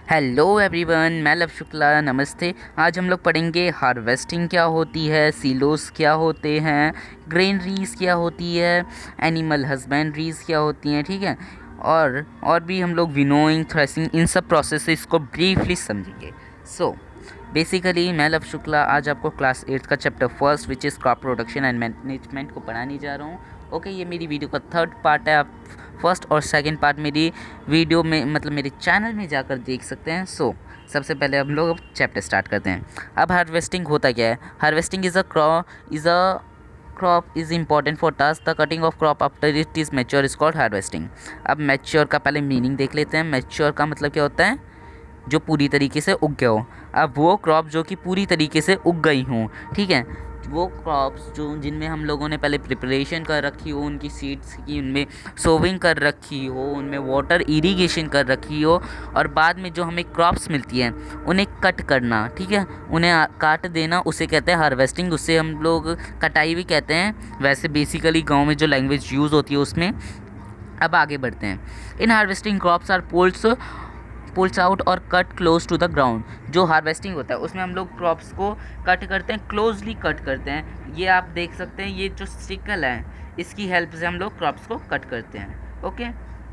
Hello everyone, मैं love Shukla. नमस्ते। आज हम लोग पढ़ेंगे हार्वेस्टिंग क्या होती है, सीलोस क्या होते हैं, ग्रेनरीज क्या होती है, एनिमल हस्बेंड्रीज क्या होती हैं, ठीक है। और भी हम लोग विनोइंग, थ्रेसिंग, इन सब प्रोसेसेस को ब्रीफली समझेंगे। सो बेसिकली मैं लव शुक्ला आज आपको क्लास 8 का chapter first which is crop production and management को पढ़ाने जा रहा हूँ। ओके, ये मेरी वीडियो का थर्ड पार्ट है। आप फर्स्ट और सेकंड पार्ट मेरी वीडियो में मतलब मेरे चैनल में जाकर देख सकते हैं। सबसे पहले हम लोग अब चैप्टर स्टार्ट करते हैं। अब हार्वेस्टिंग होता क्या है? Harvesting is a crop is important for task the cutting of crop after it is mature is called harvesting. अब मैच्योर का पहले मीनिंग देख लेते हैं। मैच्योर का मतलब क्या होता है? जो पूरी तरीके से उग गया हो। अब वो क्रॉप जो कि पूरी तरीके से उग गई हों, ठीक है, वो क्रॉप्स जो जिनमें हम लोगों ने पहले प्रिपरेशन कर रखी हो, उनकी सीड्स की उनमें सोविंग कर रखी हो, उनमें वाटर इरिगेशन कर रखी हो, और बाद में जो हमें क्रॉप्स मिलती हैं उन्हें कट करना, ठीक है, उन्हें काट देना, उसे कहते हैं हार्वेस्टिंग। उससे हम लोग कटाई भी कहते हैं। वैसे बेसिकली गाँव में जो लैंग्वेज यूज़ होती है उसमें। अब आगे बढ़ते हैं। In harvesting crops are pulls out और cut close to the ground. जो हार्वेस्टिंग होता है उसमें हम लोग क्रॉप्स को कट करते हैं, क्लोजली कट करते हैं। ये आप देख सकते हैं, ये जो सिकल है इसकी हेल्प से हम लोग क्रॉप्स को कट करते हैं। ओके,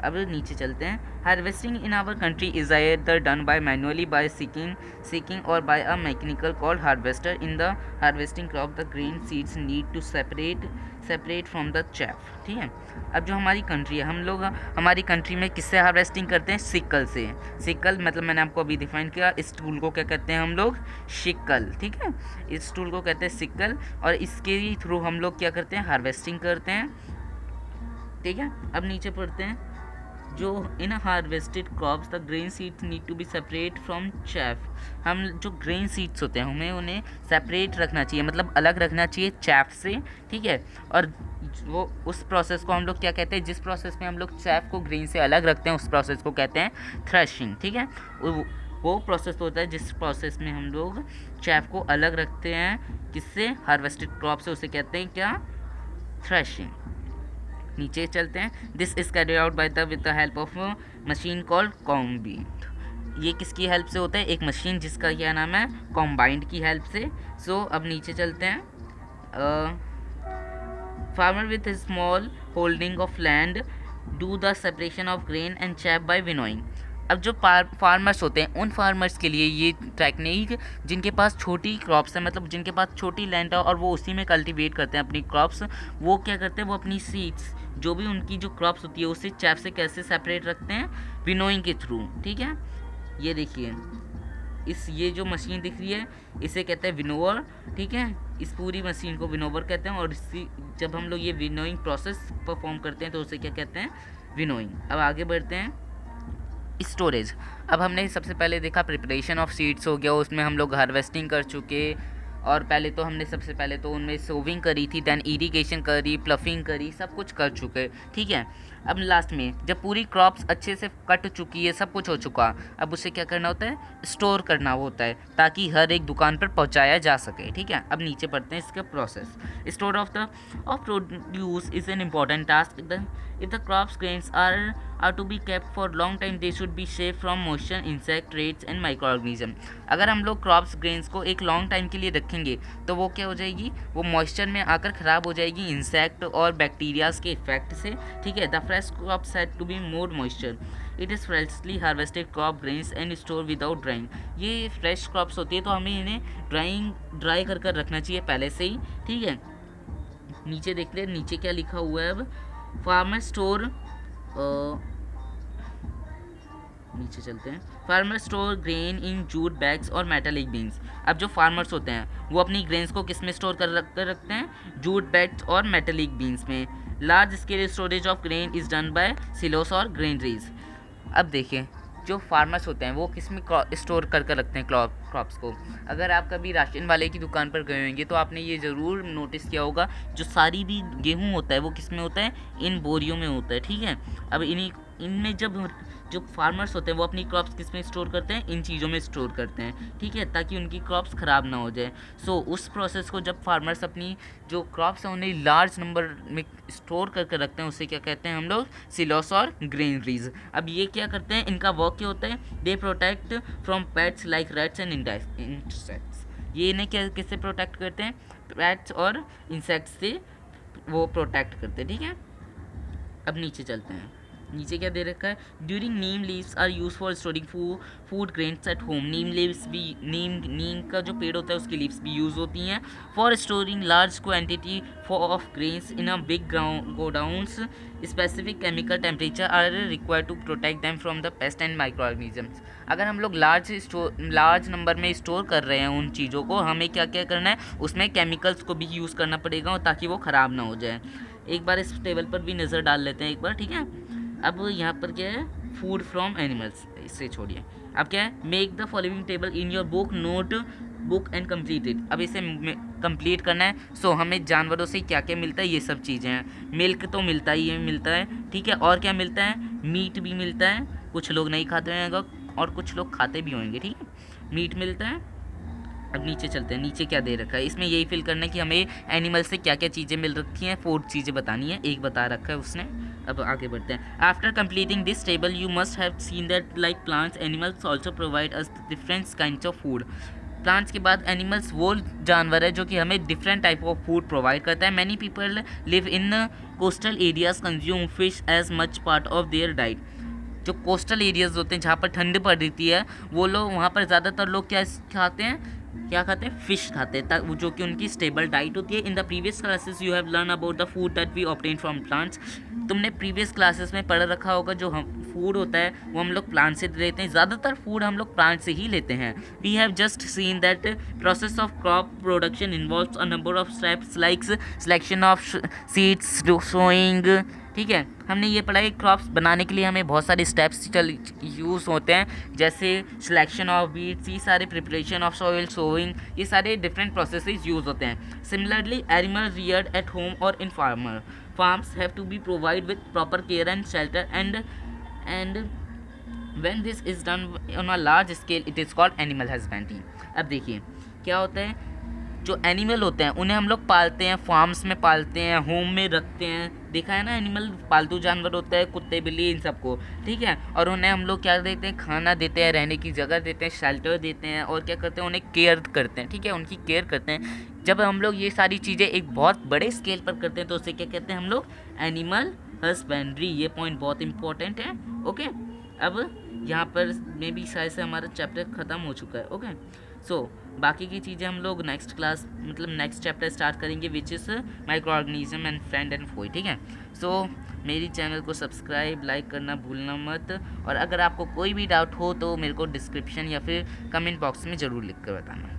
अब नीचे चलते हैं। Harvesting in our country is either done by manually by sickling और by a mechanical called harvester. In the harvesting crop the grain seeds need to separate from the chaff, ठीक है। अब जो हमारी कंट्री है, हम लोग हमारी कंट्री में किससे हार्वेस्टिंग करते हैं? सिकल से। सिकल मतलब मैंने आपको अभी डिफाइन किया। इस टूल को क्या कहते हैं हम लोग? शिकल, ठीक है। इस टूल को कहते हैं सिकल, और इसके थ्रू हम लोग क्या करते हैं? हार्वेस्टिंग करते हैं, ठीक है। अब नीचे पढ़ते हैं। जो in harvested crops the grain seeds need to be separate from chaff. हम जो ग्रेन सीड्स होते हैं हमें उन्हें सेपरेट रखना चाहिए, मतलब अलग रखना चाहिए चैफ से, ठीक है। और वो उस प्रोसेस को हम लोग क्या कहते हैं? जिस प्रोसेस में हम लोग चैफ को ग्रेन से अलग रखते हैं उस प्रोसेस को कहते हैं थ्रेशिंग, ठीक है। वो प्रोसेस होता है जिस प्रोसेस में हम लोग चैफ को अलग रखते हैं, किससे? हार्वेस्टेड क्रॉप से। उसे कहते हैं क्या? थ्रेशिंग। नीचे चलते हैं। This is carried out by the with the help of machine called combined. ये किसकी हेल्प से होता है? एक मशीन जिसका क्या नाम है? कॉम्बाइंड की हेल्प से। अब नीचे चलते हैं। Farmer with a small holding of land do the separation of grain and chaff by winnowing. अब जो फार्मर्स होते हैं उन फार्मर्स के लिए ये टेक्निक, जिनके पास छोटी क्रॉप्स है, मतलब जिनके पास छोटी लैंड है और वो उसी में कल्टीवेट करते हैं अपनी क्रॉप्स, वो क्या करते हैं? वो अपनी सीड्स, जो भी उनकी जो क्रॉप्स होती है, उसे चैप से कैसे सेपरेट रखते हैं? विनोइंग के थ्रू, ठीक है। ये देखिए, ये जो मशीन दिख रही है इसे कहते हैं विनोवर, ठीक है। इस पूरी मशीन को विनोवर कहते हैं, और जब हम लोग ये विनोइंग प्रोसेस परफॉर्म करते हैं तो उसे क्या कहते हैं? विनोइंग। अब आगे बढ़ते हैं। स्टोरेज। अब हमने सबसे पहले देखा प्रिपरेशन ऑफ सीड्स हो गया, उसमें हम लोग हार्वेस्टिंग कर चुके, और पहले तो हमने सबसे पहले तो उनमें सोविंग करी थी, देन इरिगेशन करी, प्लफिंग करी, सब कुछ कर चुके, ठीक है। अब लास्ट में जब पूरी क्रॉप्स अच्छे से कट चुकी है, सब कुछ हो चुका, अब उसे क्या करना होता है? स्टोर करना होता है, ताकि हर एक दुकान पर पहुंचाया जा सके, ठीक है। अब नीचे पढ़ते हैं इसका process. Store of produce is an important task. If the crops grains are to be kept for long time, they should be safe from moisture, insect, rates and microorganism. अगर हम लोग क्रॉप्स ग्रेन्स को एक long time के लिए रखेंगे तो वो क्या हो जाएगी? वो मॉइस्चर में आकर ख़राब हो जाएगी इंसेक्ट और बैक्टीरियाज के इफेक्ट से, ठीक है। The fresh crops had to be more moisture. It is freshly harvested crop grains and store without drying. ये फ्रेश क्रॉप्स होती है तो हमें इन्हें ड्राई कर रखना चाहिए पहले से ही, ठीक है। नीचे देख ले, नीचे क्या लिखा हुआ है। अब फार्मर स्टोर, नीचे चलते हैं। Farmer store grain in jute bags और मेटालिक बीन्स। अब जो फार्मर्स होते हैं वो अपनी ग्रेन्स को किस में स्टोर कर रखते हैं? जूट बैग्स और मेटालिक बीन्स में। Large scale storage of grain is done by silos और ग्रेनरीज। अब देखिए, जो फार्मर्स होते हैं वो किस में स्टोर कर रखते हैं क्रॉप्स को? अगर आप कभी राशन वाले की दुकान पर गए होंगे तो आपने ये ज़रूर नोटिस किया होगा, जो सारी भी गेहूं होता है वो किस में होता है? इन बोरियों में होता है, ठीक है। अब इनमें जब जो फार्मर्स होते हैं वो अपनी क्रॉप्स किस में स्टोर करते हैं, इन चीज़ों में स्टोर करते हैं, ठीक है, ताकि उनकी क्रॉप्स ख़राब ना हो जाए। सो उस प्रोसेस को जब फार्मर्स अपनी जो क्रॉप्स हैं उन्हें लार्ज नंबर में स्टोर करके रखते हैं, उसे क्या कहते हैं हम लोग, सिलोस और ग्रेनरीज। अब ये क्या करते हैं, इनका वर्क क्या होता है, they protect from pets like rats and insects. ये इन्हें क्या किससे प्रोटेक्ट करते हैं, पेट्स और इंसेक्ट्स से वो प्रोटेक्ट करते हैं, ठीक है। अब नीचे चलते हैं, नीचे क्या दे रखा है, during neem leaves are use for storing food grains at home. Neem leaves भी, नीम का जो पेड़ होता है उसकी लीव्स भी यूज़ होती हैं for storing large quantity of grains in a big godowns. Specific chemical temperature are required to protect them from the pest and microorganisms. अगर हम लोग लार्ज नंबर में स्टोर कर रहे हैं उन चीज़ों को, हमें क्या क्या करना है, उसमें केमिकल्स को भी यूज़ करना पड़ेगा ताकि वो ख़राब ना हो जाए। एक बार इस टेबल पर भी नज़र डाल लेते हैं एक बार, ठीक है। अब यहाँ पर क्या है, फूड फ्रॉम एनिमल्स, इससे छोड़िए। अब क्या है, make the following table in your note book and complete it. अब इसे कंप्लीट करना है। सो हमें जानवरों से क्या क्या मिलता है, ये सब चीज़ें हैं। मिल्क तो मिलता ही मिलता है, ठीक है, और क्या मिलता है, मीट भी मिलता है, कुछ लोग नहीं खाते हैं और कुछ लोग खाते भी होंगे, ठीक है, मीट मिलता है। अब नीचे चलते हैं, नीचे क्या दे रखा है, इसमें यही फिल करना है कि हमें एनिमल से क्या क्या चीज़ें मिल रखी हैं, 4 चीज़ें बतानी है, एक बता रखा है उसने। अब आगे बढ़ते हैं। After completing this table you must have seen that like plants animals also provide us different kinds of food. Plants के बाद एनिमल्स वो जानवर है जो कि हमें different type of food provide करता है। Many people live in coastal areas consume fish as much part of their diet. जो कोस्टल एरियाज होते हैं जहाँ पर ठंड पड़ रही है, वो लोग वहाँ पर ज़्यादातर लोग क्या खाते हैं, क्या खाते हैं, फिश खाते हैं, जो कि उनकी स्टेबल डाइट होती है। In the previous classes you have learn about the food that we obtain from plants. तुमने प्रीवियस क्लासेस में पढ़ रखा होगा जो हम फूड होता है वो हम लोग प्लांट से लेते हैं, ज़्यादातर फूड हम लोग प्लांट से ही लेते हैं। We have just seen that process of crop production involves a number of steps like selection of seeds, sowing, ठीक है। हमने ये पढ़ा है क्रॉप्स बनाने के लिए हमें बहुत सारे स्टेप्स यूज़ होते हैं, जैसे सिलेक्शन ऑफ बीट्स, ये सारे प्रिपरेशन ऑफ सॉइल, सोइंग, ये सारे डिफरेंट प्रोसेसेस यूज़ होते हैं। Similarly animal reared at home और in farms have to be provide with proper care and shelter and when this is done on a large scale it is called animal husbandry. अब देखिए क्या होता है, जो animal होते हैं उन्हें हम लोग पालते हैं, फार्म्स में पालते हैं, होम में रखते हैं, देखा है ना, एनिमल पालतू जानवर होता है, कुत्ते बिल्ली इन सबको, ठीक है। और उन्हें हम लोग क्या देते हैं, खाना देते हैं, रहने की जगह देते हैं, शेल्टर देते हैं, और क्या करते हैं, उन्हें केयर करते हैं, ठीक है, उनकी केयर करते हैं। जब हम लोग ये सारी चीज़ें एक बहुत बड़े स्केल पर करते हैं तो उसे क्या कहते हैं हम लोग, एनिमल हस्बेंड्री। ये पॉइंट बहुत इंपॉर्टेंट है, ओके। अब यहाँ पर में भी शायद से हमारा चैप्टर ख़त्म हो चुका है, ओके। सो बाकी की चीज़ें हम लोग नेक्स्ट क्लास मतलब नेक्स्ट चैप्टर स्टार्ट करेंगे which is micro organism and friend and foe, ठीक है। सो मेरी चैनल को सब्सक्राइब लाइक करना भूलना मत, और अगर आपको कोई भी डाउट हो तो मेरे को डिस्क्रिप्शन या फिर कमेंट बॉक्स में ज़रूर लिख कर बताना।